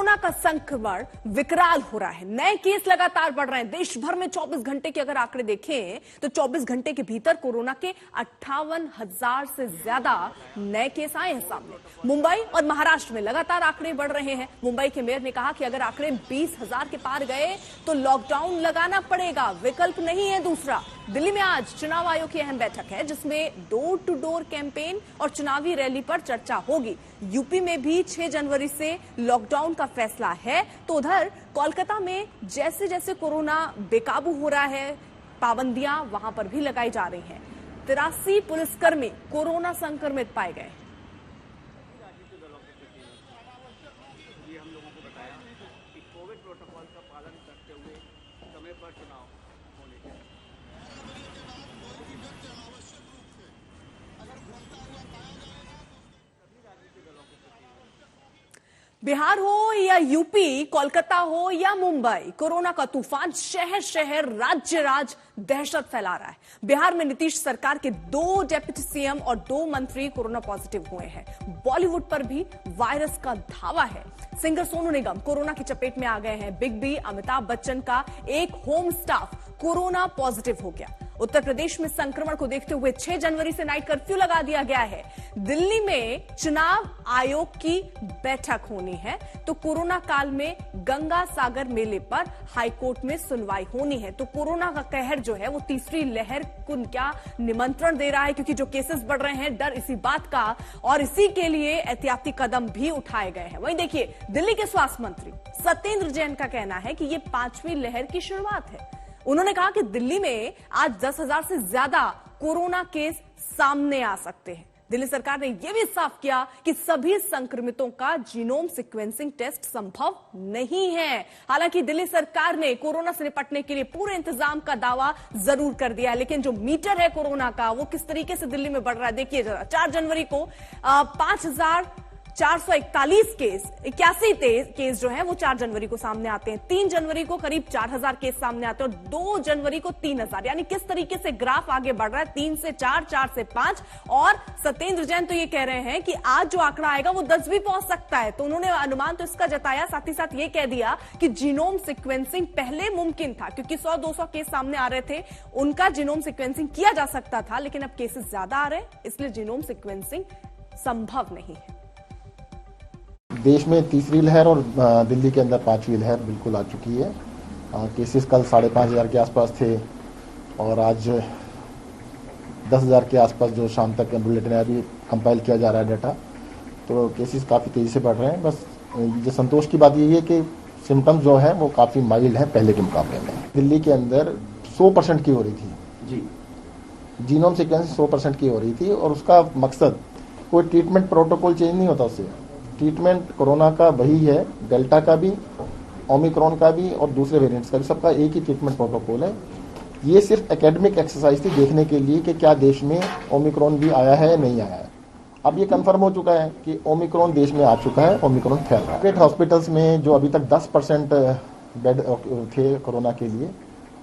Corona का संक्रमण विकराल हो रहा है। नए केस लगातार बढ़ रहे हैं। देश भर में 24 घंटे के अगर आंकड़े देखें तो 24 घंटे के भीतर कोरोना के 58,000 से ज्यादा नए केस आए हैं सामने। मुंबई और महाराष्ट्र में लगातार आंकड़े बढ़ रहे हैं। मुंबई के मेयर ने कहा कि अगर आंकड़े 20,000 के पार गए तो लॉकडाउन लगाना पड़ेगा, विकल्प नहीं है दूसरा। दिल्ली में आज चुनाव आयोग की अहम बैठक है जिसमें डोर टू डोर कैंपेन और चुनावी रैली पर चर्चा होगी। यूपी में भी 6 जनवरी से लॉकडाउन का फैसला है, तो उधर कोलकाता में जैसे जैसे कोरोना बेकाबू हो रहा है, पाबंदियां वहां पर भी लगाई जा रही हैं। 83 पुलिसकर्मी कोरोना संक्रमित पाए गए। बिहार हो या यूपी, कोलकाता हो या मुंबई, कोरोना का तूफान शहर शहर, राज्य राज्य दहशत फैला रहा है। बिहार में नीतीश सरकार के 2 डिप्टी सीएम और 2 मंत्री कोरोना पॉजिटिव हुए हैं। बॉलीवुड पर भी वायरस का धावा है। सिंगर सोनू निगम कोरोना की चपेट में आ गए हैं। बिग बी अमिताभ बच्चन का एक होम स्टाफ कोरोना पॉजिटिव हो गया। उत्तर प्रदेश में संक्रमण को देखते हुए 6 जनवरी से नाइट कर्फ्यू लगा दिया गया है। दिल्ली में चुनाव आयोग की बैठक होनी है, तो कोरोना काल में गंगा सागर मेले पर हाईकोर्ट में सुनवाई होनी है। तो कोरोना का कहर जो है वो तीसरी लहर को क्या निमंत्रण दे रहा है, क्योंकि जो केसेस बढ़ रहे हैं, डर इसी बात का, और इसी के लिए एहतियाती कदम भी उठाए गए हैं। वहीं देखिए, दिल्ली के स्वास्थ्य मंत्री सत्येंद्र जैन का कहना है कि ये 5वीं लहर की शुरुआत है। उन्होंने कहा कि दिल्ली में आज 10,000 से ज्यादा कोरोना केस सामने आ सकते हैं। दिल्ली सरकार ने यह भी साफ किया कि सभी संक्रमितों का जीनोम सीक्वेंसिंग टेस्ट संभव नहीं है। हालांकि दिल्ली सरकार ने कोरोना से निपटने के लिए पूरे इंतजाम का दावा जरूर कर दिया है, लेकिन जो मीटर है कोरोना का, वो किस तरीके से दिल्ली में बढ़ रहा है देखिए जरा। 4 जनवरी को 5,441 केस, 81 केस जो है वो 4 जनवरी को सामने आते हैं। 3 जनवरी को करीब 4,000 केस सामने आते हैं और 2 जनवरी को 3,000। यानी किस तरीके से ग्राफ आगे बढ़ रहा है, 3 से 4, 4 से 5। और सत्येंद्र जैन तो ये कह रहे हैं कि आज जो आंकड़ा आएगा वो 10 भी पहुंच सकता है। तो उन्होंने अनुमान तो इसका जताया, साथ ही साथ ये कह दिया कि जीनोम सीक्वेंसिंग पहले मुमकिन था, क्योंकि 100-200 केस सामने आ रहे थे, उनका जीनोम सीक्वेंसिंग किया जा सकता था, लेकिन अब केसेस ज्यादा आ रहे हैं, इसलिए जीनोम सीक्वेंसिंग संभव नहीं है। देश में तीसरी लहर और दिल्ली के अंदर 5वीं लहर बिल्कुल आ चुकी है। केसेस कल 5,500 के आसपास थे और आज 10,000 के आसपास जो शाम तक बुलेटिन अभी कंपाइल किया जा रहा है डाटा, तो केसेस काफ़ी तेज़ी से बढ़ रहे हैं। बस जो संतोष की बात यही है कि सिम्टम्स जो है वो काफ़ी माइल्ड है पहले के मुकाबले में। दिल्ली के अंदर 100% की हो रही थी जी, जीनोम सीक्वेंस 100% की हो रही थी, और उसका मकसद कोई ट्रीटमेंट प्रोटोकॉल चेंज नहीं होता उससे। ट्रीटमेंट कोरोना का वही है, डेल्टा का भी, ओमिक्रॉन का भी और दूसरे वेरिएंट्स का भी, सबका एक ही ट्रीटमेंट प्रोटोकॉल है। ये सिर्फ एकेडमिक एक्सरसाइज थी देखने के लिए कि क्या देश में ओमिक्रॉन भी आया है या नहीं आया है। अब ये कंफर्म हो चुका है कि ओमिक्रॉन देश में आ चुका है, ओमिक्रॉन फैल रहा है। प्राइवेट हॉस्पिटल्स में जो अभी तक 10% बेड थे कोरोना के लिए,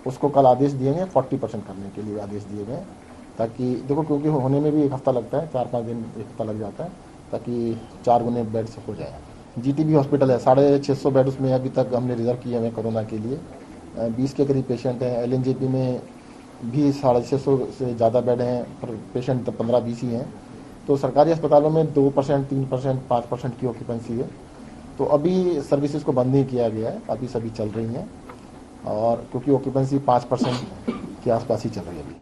उसको कल आदेश दिए गए 40% करने के लिए आदेश दिए गए, ताकि देखो क्योंकि होने में भी 1 हफ्ता लगता है, 4-5 दिन 1 हफ्ता लग जाता है, ताकि 4 गुने बेड से हो जाए। जीटीबी हॉस्पिटल है, 650 बेड उसमें अभी तक हमने रिजर्व किए हैं कोरोना के लिए। 20 के करीब पेशेंट हैं। एलएनजेपी में भी 650 से ज़्यादा बेड हैं, पर पेशेंट तो 15-20 ही हैं। तो सरकारी अस्पतालों में 2%, 3%, 5% की ऑक्यूपेंसी है। तो अभी सर्विसेज को बंद नहीं किया गया है, अभी सभी चल रही हैं, और क्योंकि ऑक्यूपेंसी 5% के आसपास ही चल रही है अभी।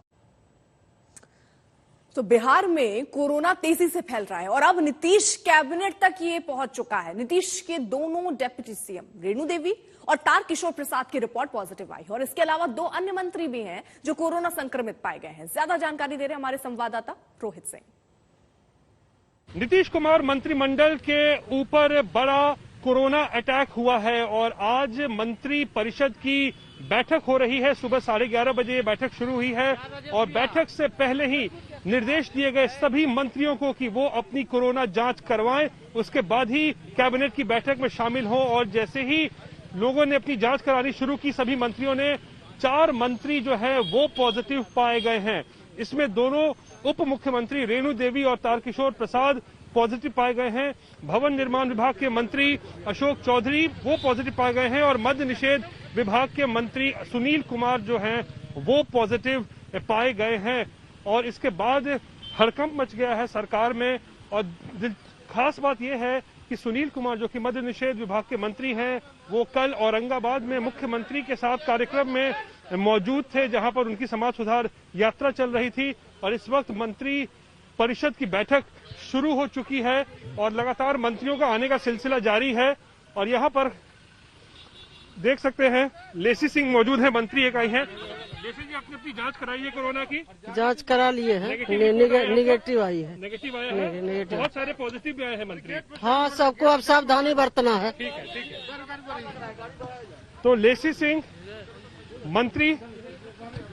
तो बिहार में कोरोना तेजी से फैल रहा है और अब नीतीश कैबिनेट तक ये पहुंच चुका है। नीतीश के दोनों डिप्टी सीएम रेणु देवी और तारकिशोर प्रसाद की रिपोर्ट पॉजिटिव आई और इसके अलावा 2 अन्य मंत्री भी हैं जो कोरोना संक्रमित पाए गए हैं। ज्यादा जानकारी दे रहे हैं हमारे संवाददाता रोहित सिंह। नीतीश कुमार मंत्रिमंडल के ऊपर बड़ा कोरोना अटैक हुआ है और आज मंत्री परिषद की बैठक हो रही है। सुबह 11:30 बजे बैठक शुरू हुई है और बैठक से पहले ही निर्देश दिए गए सभी मंत्रियों को कि वो अपनी कोरोना जांच करवाएं, उसके बाद ही कैबिनेट की बैठक में शामिल हों। और जैसे ही लोगों ने अपनी जांच करानी शुरू की, सभी मंत्रियों ने 4 मंत्री जो है वो पॉजिटिव पाए गए हैं। इसमें दोनों उप मुख्यमंत्री रेणु देवी और तारकिशोर प्रसाद पॉजिटिव पाए गए हैं। भवन निर्माण विभाग के मंत्री अशोक चौधरी वो पॉजिटिव पाए गए हैं और मद्य निषेध विभाग के मंत्री सुनील कुमार जो हैं वो पॉजिटिव पाए गए हैं। और इसके बाद हड़कंप मच गया है सरकार में। और खास बात यह है कि सुनील कुमार जो कि मद्य निषेध विभाग के मंत्री हैं वो कल औरंगाबाद में मुख्यमंत्री के साथ कार्यक्रम में मौजूद थे, जहां पर उनकी समाज सुधार यात्रा चल रही थी। और इस वक्त मंत्री परिषद की बैठक शुरू हो चुकी है और लगातार मंत्रियों का आने का सिलसिला जारी है। और यहां पर देख सकते हैं लेसी सिंह मौजूद है, मंत्री एक आई हैं। लेसी जी, आपने अपनी जांच कराई है कोरोना की? जांच करा लिए हैं, निगेटिव आई है। नेगेटिव आया है, बहुत सारे पॉजिटिव भी आए हैं मंत्री। हाँ, सबको अब सावधानी बरतना है। ठीक है। तो लेसी सिंह मंत्री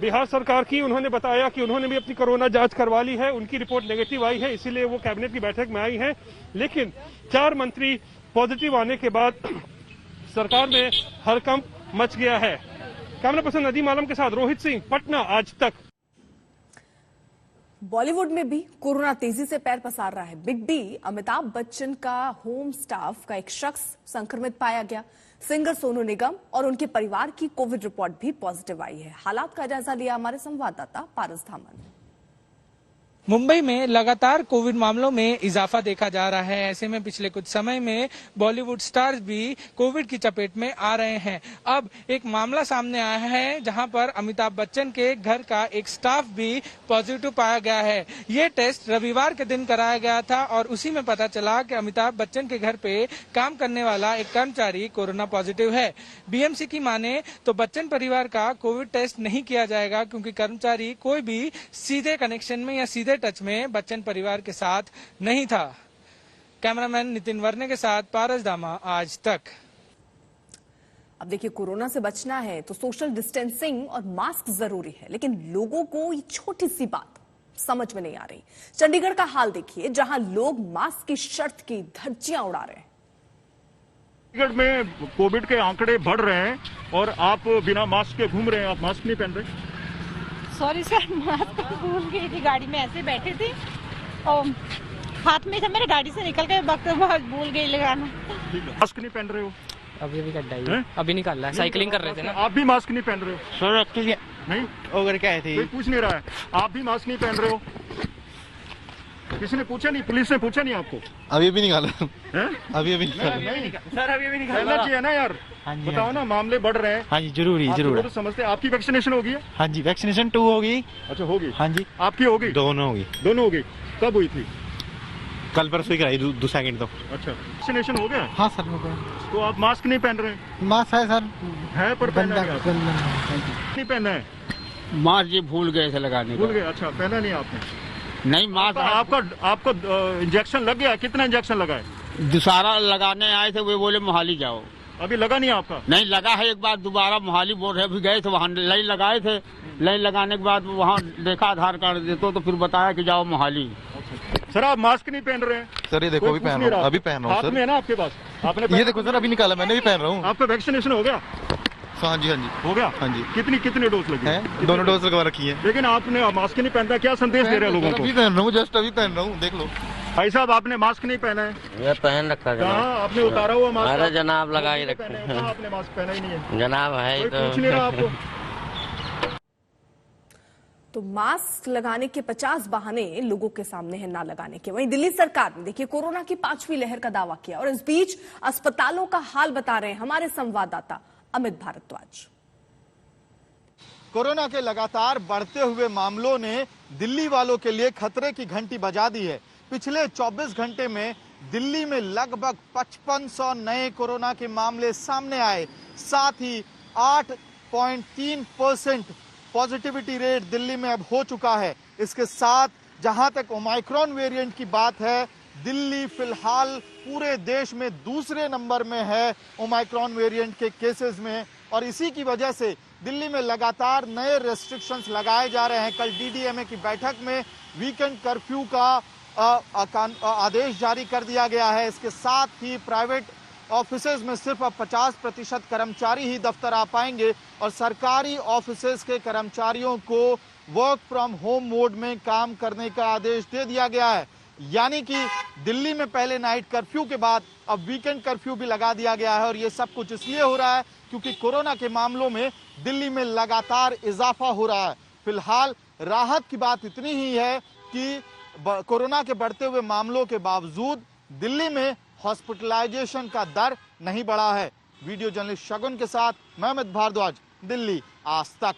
बिहार सरकार की, उन्होंने बताया कि उन्होंने भी अपनी कोरोना जांच करवा ली है, उनकी रिपोर्ट नेगेटिव आई है, इसीलिए वो कैबिनेट की बैठक में आई हैं। लेकिन 4 मंत्री पॉजिटिव आने के बाद सरकार में हड़कंप मच गया है। कैमरा पर्सन नदीम आलम के साथ रोहित सिंह, पटना आज तक। बॉलीवुड में भी कोरोना तेजी से पैर पसार रहा है। बिग बी अमिताभ बच्चन का होम स्टाफ का एक शख्स संक्रमित पाया गया। सिंगर सोनू निगम और उनके परिवार की कोविड रिपोर्ट भी पॉजिटिव आई है। हालात का जायजा लिया हमारे संवाददाता पारस धामन। मुंबई में लगातार कोविड मामलों में इजाफा देखा जा रहा है। ऐसे में पिछले कुछ समय में बॉलीवुड स्टार्स भी कोविड की चपेट में आ रहे हैं। अब एक मामला सामने आया है जहां पर अमिताभ बच्चन के घर का एक स्टाफ भी पॉजिटिव पाया गया है। ये टेस्ट रविवार के दिन कराया गया था और उसी में पता चला कि अमिताभ बच्चन के घर पे काम करने वाला एक कर्मचारी कोरोना पॉजिटिव है। बीएमसी की माने तो बच्चन परिवार का कोविड टेस्ट नहीं किया जाएगा क्योंकि कर्मचारी कोई भी सीधे कनेक्शन में या सीधे टच में बच्चन परिवार के साथ नहीं था। कैमरामैन नितिन वर्णे के साथ पारस दामा आज तक। अब देखिए, कोरोना से बचना है तो सोशल डिस्टेंसिंग और मास्क जरूरी है, लेकिन लोगों को ये छोटी सी बात समझ में नहीं आ रही। चंडीगढ़ का हाल देखिए, जहां लोग मास्क की शर्त की धज्जियां उड़ा रहे हैं। चंडीगढ़ में कोविड के आंकड़े बढ़ रहे हैं और आप बिना मास्क के घूम रहे हैं। आप मास्क नहीं पहन रहे? सॉरी सर, मास्क भूल गई थी, गाड़ी में ऐसे बैठे थे और हाथ में था, मेरे गाड़ी से निकल के वक्त भूल गई लगाना। मास्क नहीं पहन रहे हो? अभी अभी निकाल रहा है, साइकिलिंग कर रहे थे ना। आप भी मास्क नहीं पहन रहे हो? सर एक्चुअली नहीं ओवर क्या थे, कोई पूछ नहीं रहा है। आप भी मास्क नहीं पहन रहे हो? किसी ने पूछा नहीं? पुलिस ने पूछा नहीं आपको? अभी भी निकाला है? अभी भी सर अभी भी पहनना चाहिए ना यार। बताओ ना, मामले बढ़ रहे हैं। हाँ जी, जरूर तो समझते हैं। आपकी वैक्सीनेशन होगी? हाँ जी, वैक्सीनेशन 2 होगी। अच्छा, होगी। हाँ जी। आपकी होगी? दोनों होगी। कब हुई थी? कल परसों ही कराई, 2 सेकंड तो। अच्छा, वैक्सीनेशन हो गया? हाँ सर, हो गया। तो आप मास्क नहीं पहन रहे? मास्क है सर, है पर पहना नहीं पहना है। मास्क ये भूल गए थे लगाने। भूल गए? अच्छा, पहना नहीं आपने? नहीं, मास्क आपको इंजेक्शन लग गया? कितना इंजेक्शन लगा है? दूसरा लगाने आए थे, वे बोले मोहाली जाओ। अभी लगा नहीं आपका? नहीं लगा है, एक बार दोबारा मोहाली बोल रहे, अभी गए थे वहाँ लाइन लगाए थे। लाइन लगाने के बाद वहाँ देखा आधार कार्ड देते तो फिर बताया कि जाओ मोहाली। सर, आप मास्क नहीं पहन रहे हैं? सर ये देखो, अभी पहन रहा हूँ। अभी पहन रहा हूँ सर। हाथ में है ना आपके पास? आपने ये देखो सर, अभी निकाला, मैंने भी पहन रहा हूँ। आपका वैक्सीनेशन हो गया? हाँ जी हो गया। हाँ जी। कितनी डोज लगी है? दोनों डोज लगवा रखी है। लेकिन आपने मास्क नहीं पहनता, क्या संदेश दे रहे हैं लोगों को? अभी पहन रहा हूँ, जस्ट अभी पहन रहा हूँ, देख लो। भाई साहब, आपने मास्क नहीं पहना है? ये पहन रखा जनाब। आपने उतारा हुआ मास्क? अरे जनाब, लगा ही रखे। आपने मास्क पहना ही नहीं है जनाब, है तो पूछ नहीं रहा आपको। तो मास्क लगाने के 50 बहाने लोगों के सामने हैं ना लगाने के। वहीं दिल्ली सरकार ने देखिए कोरोना की 5वीं लहर का दावा किया और इस बीच अस्पतालों का हाल बता रहे हैं हमारे संवाददाता अमित भारद्वाज। कोरोना के लगातार बढ़ते हुए मामलों ने दिल्ली वालों के लिए खतरे की घंटी बजा दी है। पिछले 24 घंटे में दिल्ली में लगभग 5500 नए कोरोना के मामले सामने आए। साथ ही 8.3% पॉजिटिविटी रेट दिल्ली में अब हो चुका है। इसके साथ जहां तक ओमाइक्रॉन वेरिएंट की बात है, दिल्ली फिलहाल पूरे देश में दूसरे नंबर में है ओमाइक्रॉन वेरिएंट के केसेस में और इसी की वजह से दिल्ली में लगातार नए रेस्ट्रिक्शंस लगाए जा रहे हैं। कल डीडीएमए की बैठक में वीकेंड कर्फ्यू का आदेश जारी कर दिया गया है। इसके साथ ही प्राइवेट ऑफिसेज में सिर्फ अब 50% कर्मचारी ही दफ्तर आ पाएंगे और सरकारी ऑफिसेज के कर्मचारियों को वर्क फ्रॉम होम मोड में काम करने का आदेश दे दिया गया है। यानी कि दिल्ली में पहले नाइट कर्फ्यू के बाद अब वीकेंड कर्फ्यू भी लगा दिया गया है और ये सब कुछ इसलिए हो रहा है क्योंकि कोरोना के मामलों में दिल्ली में लगातार इजाफा हो रहा है। फिलहाल राहत की बात इतनी ही है कि कोरोना के बढ़ते हुए मामलों के बावजूद दिल्ली में हॉस्पिटलाइजेशन का दर नहीं बढ़ा है। वीडियो जर्नलिस्ट शगुन के साथ मैं अमित भारद्वाज, दिल्ली आज तक।